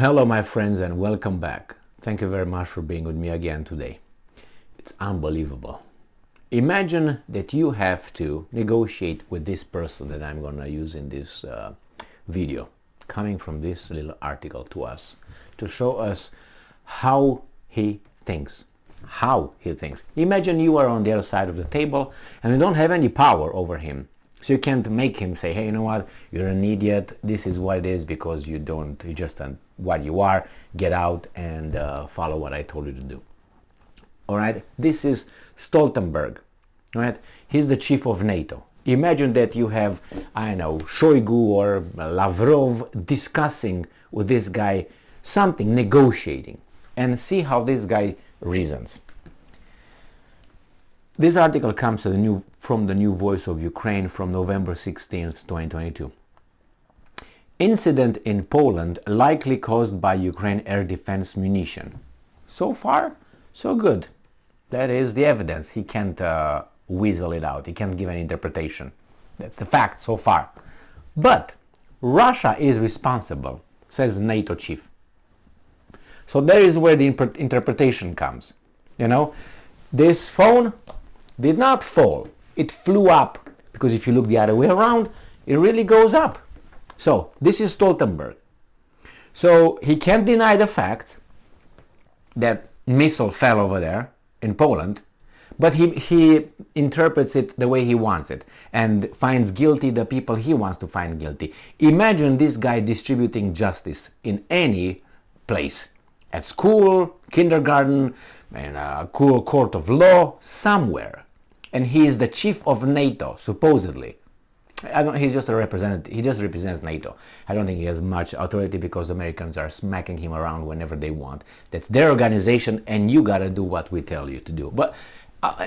Hello my friends and welcome back. Thank you very much for being with me again today. It's unbelievable. Imagine that you have to negotiate with this person that I'm gonna use in this video, coming from this little article to us, to show us how he thinks. Imagine you are on the other side of the table and you don't have any power over him. So you can't make him say, hey, you know what, you're an idiot, this is what it is because you just what you are, get out and follow what I told you to do. All right, this is Stoltenberg, all right? He's the chief of NATO. Imagine that you have, I don't know, Shoigu or Lavrov discussing with this guy something, negotiating, and see how this guy reasons. This article comes from the New Voice of Ukraine from November 16th, 2022. Incident in Poland likely caused by Ukraine air defense munition. So far, so good. That is the evidence. He can't weasel it out. He can't give an interpretation. That's the fact so far. But Russia is responsible, says NATO chief. So there is where the interpretation comes. You know, this phone did not fall. It flew up, because if you look the other way around, it really goes up. So this is Stoltenberg. So he can't deny the fact that missile fell over there in Poland, but he interprets it the way he wants it and finds guilty the people he wants to find guilty. Imagine this guy distributing justice in any place, at school, kindergarten, in a court of law, somewhere. And he is the chief of NATO, supposedly. He's just a representative. He just represents NATO. I don't think he has much authority because Americans are smacking him around whenever they want. That's their organization, and you gotta do what we tell you to do. But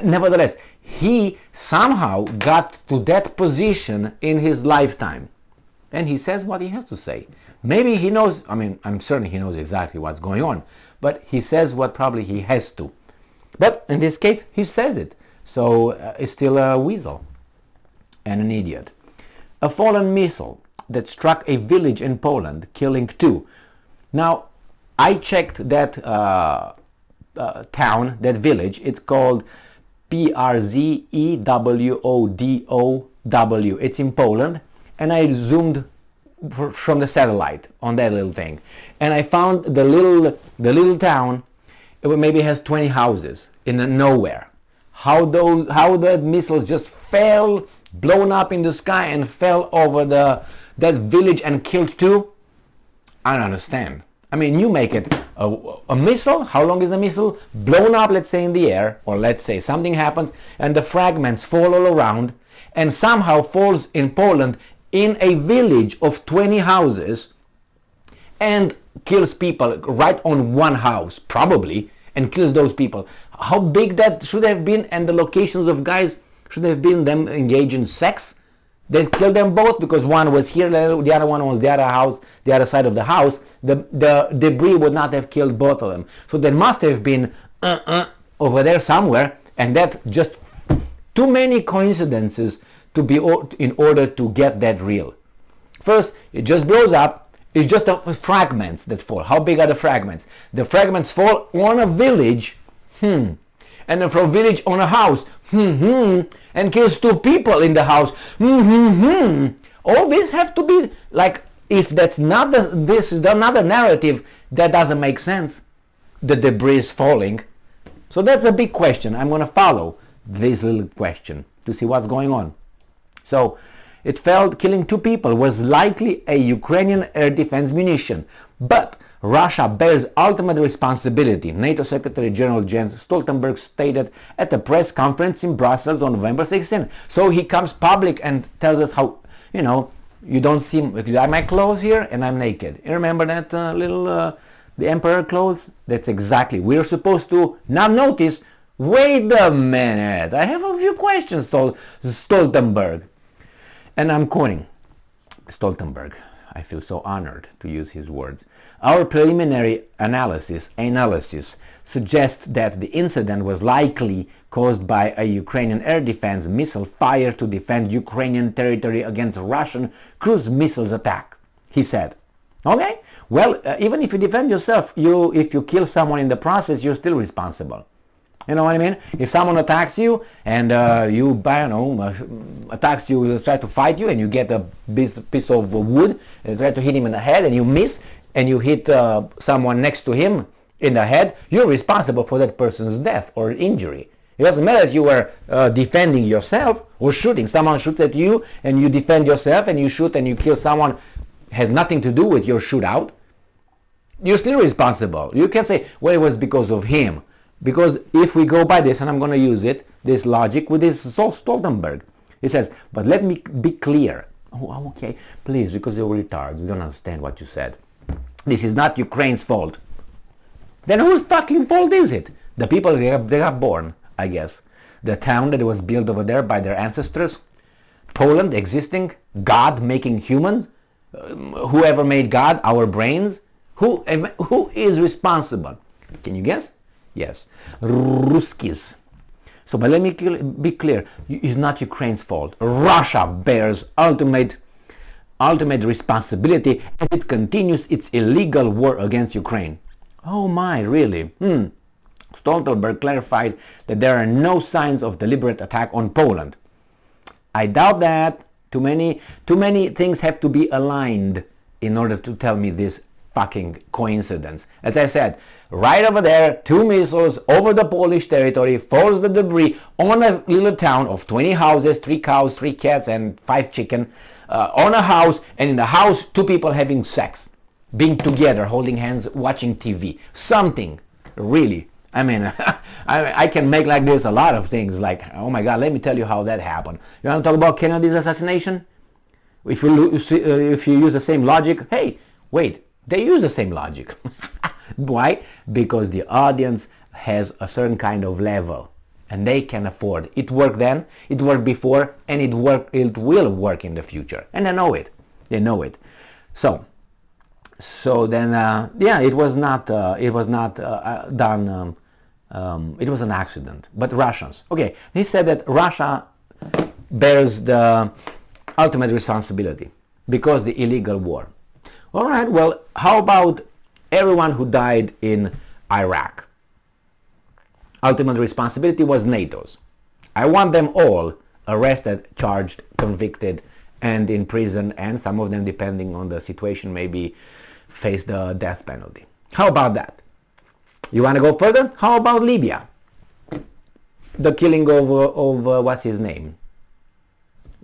nevertheless, he somehow got to that position in his lifetime. And he says what he has to say. Maybe he knows, I'm certain he knows exactly what's going on, but he says what probably he has to. But in this case, he says it. So he's still a weasel and an idiot. A fallen missile that struck a village in Poland, killing 2. Now, I checked that town, that village. It's called Przewodów. It's in Poland, and I zoomed from the satellite on that little thing, and I found the little town. It maybe has 20 houses in the nowhere. How the missiles just fell, blown up in the sky and fell over that village and killed 2? I don't understand. You make it a missile. How long is a missile? Blown up, let's say in the air, or let's say something happens and the fragments fall all around and somehow falls in Poland in a village of 20 houses and kills people right on one house, probably, and kills those people. How big that should have been, and the locations of guys should have been them engaged in sex. They killed them both because one was here, the other one was the other house, the other side of the house. The debris would not have killed both of them. So there must have been over there somewhere, and that just too many coincidences to be in order to get that real. First, it just blows up. It's just fragments that fall. How big are the fragments? The fragments fall on a village, and then from village on a house, and kills 2 people in the house, All these have to be like, if that's not this is another narrative, that doesn't make sense. The debris is falling. So that's a big question. I'm going to follow this little question to see what's going on. So it fell, killing 2 people, was likely a Ukrainian air defense munition. But Russia bears ultimate responsibility, NATO Secretary General Jens Stoltenberg stated at a press conference in Brussels on November 16. So he comes public and tells us how, you don't see my clothes here and I'm naked. You remember that the emperor clothes? That's exactly. We're supposed to not notice. Wait a minute. I have a few questions, Stoltenberg. And I'm quoting Stoltenberg. I feel so honored to use his words. Our preliminary analysis suggests that the incident was likely caused by a Ukrainian air defense missile fired to defend Ukrainian territory against Russian cruise missiles attack, he said. Okay? Well, even if you defend yourself, if you kill someone in the process, you're still responsible. You know what I mean? If someone attacks you and attacks you, try to fight you, and you get a piece of wood and try to hit him in the head and you miss, and you hit someone next to him in the head, you're responsible for that person's death or injury. It doesn't matter if you were defending yourself or shooting. Someone shoots at you and you defend yourself and you shoot and you kill someone. Has nothing to do with your shootout. You're still responsible. You can't say, well, it was because of him. Because if we go by this, and I'm going to use it, this logic with this Stoltenberg, he says, but let me be clear. Oh, okay, please, because you're retards. We don't understand what you said. This is not Ukraine's fault. Then whose fucking fault is it? The people they got born, I guess. The town that was built over there by their ancestors. Poland existing. God making humans. Whoever made God, our brains. Who is responsible? Can you guess? Yes. Ruskis. So, but let me be clear. It's not Ukraine's fault. Russia bears ultimate responsibility as it continues its illegal war against Ukraine. Oh my, really? Stoltenberg clarified that there are no signs of deliberate attack on Poland. I doubt that. Too many things have to be aligned in order to tell me this fucking coincidence. As I said, right over there, 2 missiles over the Polish territory, falls the debris on a little town of 20 houses, 3 cows, 3 cats, and 5 chicken, on a house, and in the house, 2 people having sex, being together, holding hands, watching TV. Something, really. I mean, I can make like this a lot of things, like, oh my God, let me tell you how that happened. You want to talk about Kennedy's assassination? If you use the same logic, hey, wait, they use the same logic. Why? Because the audience has a certain kind of level, and they can afford. It worked then, it worked before, and it will work in the future, and they know it. They know it. So then, yeah, it was not done. It was an accident. But Russians, okay, he said that Russia bears the ultimate responsibility because the illegal war. All right, well, how about everyone who died in Iraq? Ultimate responsibility was NATO's. I want them all arrested, charged, convicted, and in prison, and some of them, depending on the situation, maybe face the death penalty. How about that? You want to go further? How about Libya? The killing of what's his name?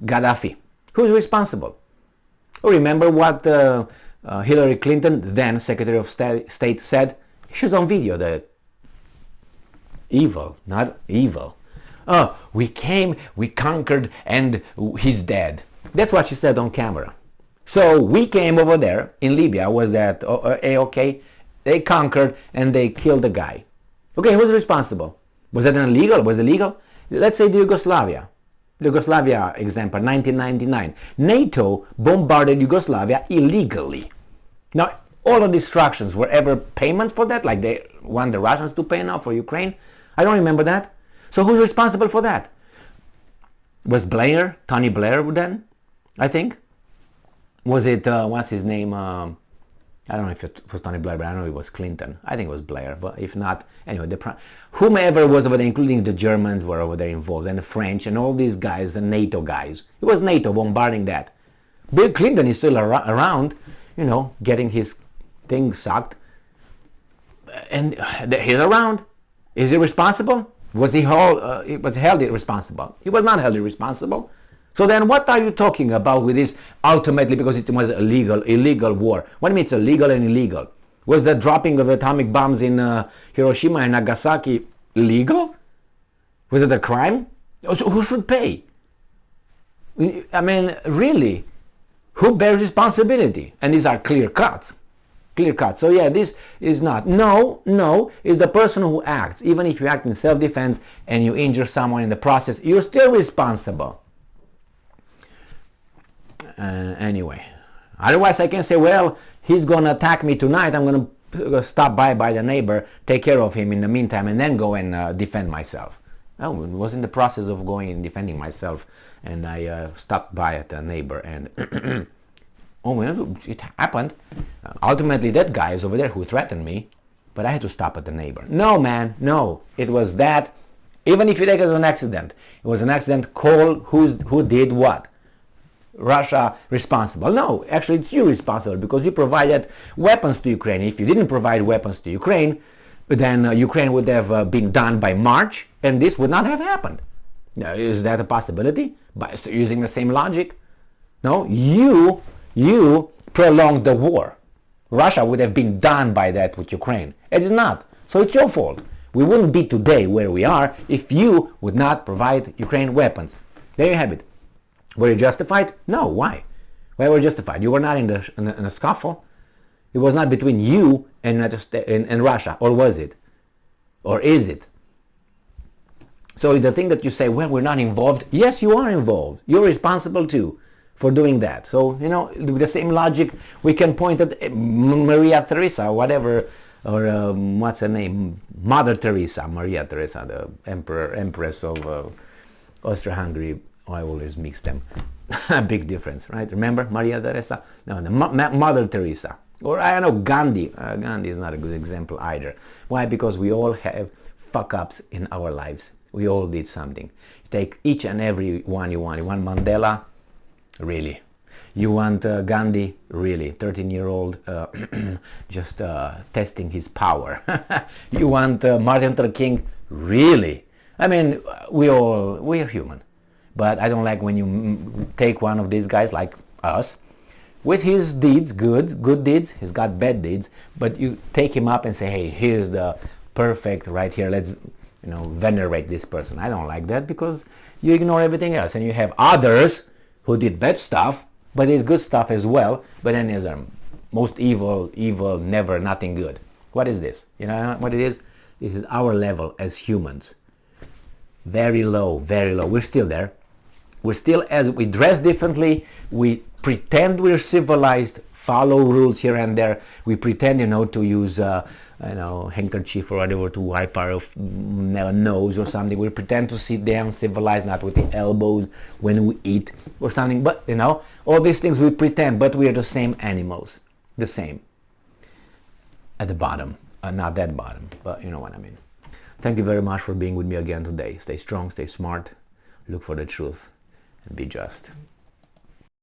Gaddafi. Who's responsible? Remember what Hillary Clinton, then Secretary of State, said? She's on video, that evil, not evil. Oh, we came, we conquered, and he's dead. That's what she said on camera. So we came over there in Libya. Was that okay? They conquered and they killed the guy. Okay, who's responsible? Was that illegal? Was it legal? Let's say the Yugoslavia example, 1999. NATO bombarded Yugoslavia illegally. Now, all the destructions, were ever payments for that? Like they want the Russians to pay now for Ukraine? I don't remember that. So who's responsible for that? Was Blair, Tony Blair then, I think? Was it, what's his name? I don't know if it was Tony Blair, but I know it was Clinton. I think it was Blair, but if not, anyway, whomever was over there, including the Germans were over there involved, and the French, and all these guys, the NATO guys. It was NATO bombarding that. Bill Clinton is still around, you know, getting his thing sucked. And he's around. Is he responsible? Was he held responsible? He was not held responsible. So then what are you talking about with this ultimately, because it was illegal war? What do you mean it's illegal and illegal? Was the dropping of atomic bombs in Hiroshima and Nagasaki legal? Was it a crime? So who should pay? I mean, really, who bears responsibility? And these are clear cuts. Clear cut. So yeah, this is not. No, it's the person who acts. Even if you act in self-defense and you injure someone in the process, you're still responsible. Anyway, otherwise I can say, well, he's gonna attack me tonight, I'm gonna stop by the neighbor, take care of him in the meantime, and then go and defend myself. Oh, it was in the process of going and defending myself, and I stopped by at the neighbor, and oh well, it happened. Ultimately, that guy is over there who threatened me, but I had to stop at the neighbor. No, man, no. It was that. Even if you take it as an accident, it was an accident. Call who did what. Russia responsible. No, actually it's you responsible because you provided weapons to Ukraine. If you didn't provide weapons to Ukraine, then Ukraine would have been done by March and this would not have happened. Now, is that a possibility? By using the same logic? No, you prolonged the war. Russia would have been done by that with Ukraine. It is not. So it's your fault. We wouldn't be today where we are if you would not provide Ukraine weapons. There you have it. Were you justified? No. Why? Why were you justified? You were not in a scuffle. It was not between you and Russia, or was it? Or is it? So the thing that you say, well, we're not involved. Yes, you are involved. You're responsible too for doing that. So, with the same logic, we can point at Maria Theresa, whatever, or what's her name? Mother Maria Theresa, the empress of Austria-Hungary. I always mix them. Big difference, right? Remember Maria Theresa? No, Mother Teresa. Or I don't know, Gandhi. Gandhi is not a good example either. Why? Because we all have fuck-ups in our lives. We all did something. You take each and every one you want. You want Mandela? Really? You want Gandhi? Really? 13-year-old just testing his power. You want Martin Luther King? Really? I mean, we are human. But I don't like when you take one of these guys like us, with his deeds, good deeds, he's got bad deeds, but you take him up and say, hey, here's the perfect right here, let's venerate this person. I don't like that because you ignore everything else. And you have others who did bad stuff, but did good stuff as well, but then there's a most evil, never, nothing good. What is this? You know what it is? This is our level as humans. Very low, very low. We're still there. We're still, as we dress differently, we pretend we're civilized, follow rules here and there. We pretend, to use, handkerchief or whatever to wipe our nose or something. We pretend to sit down civilized, not with the elbows when we eat or something. But, all these things we pretend, but we are the same animals. The same. At the bottom. Not that bottom, but you know what I mean. Thank you very much for being with me again today. Stay strong, stay smart, look for the truth, and be just.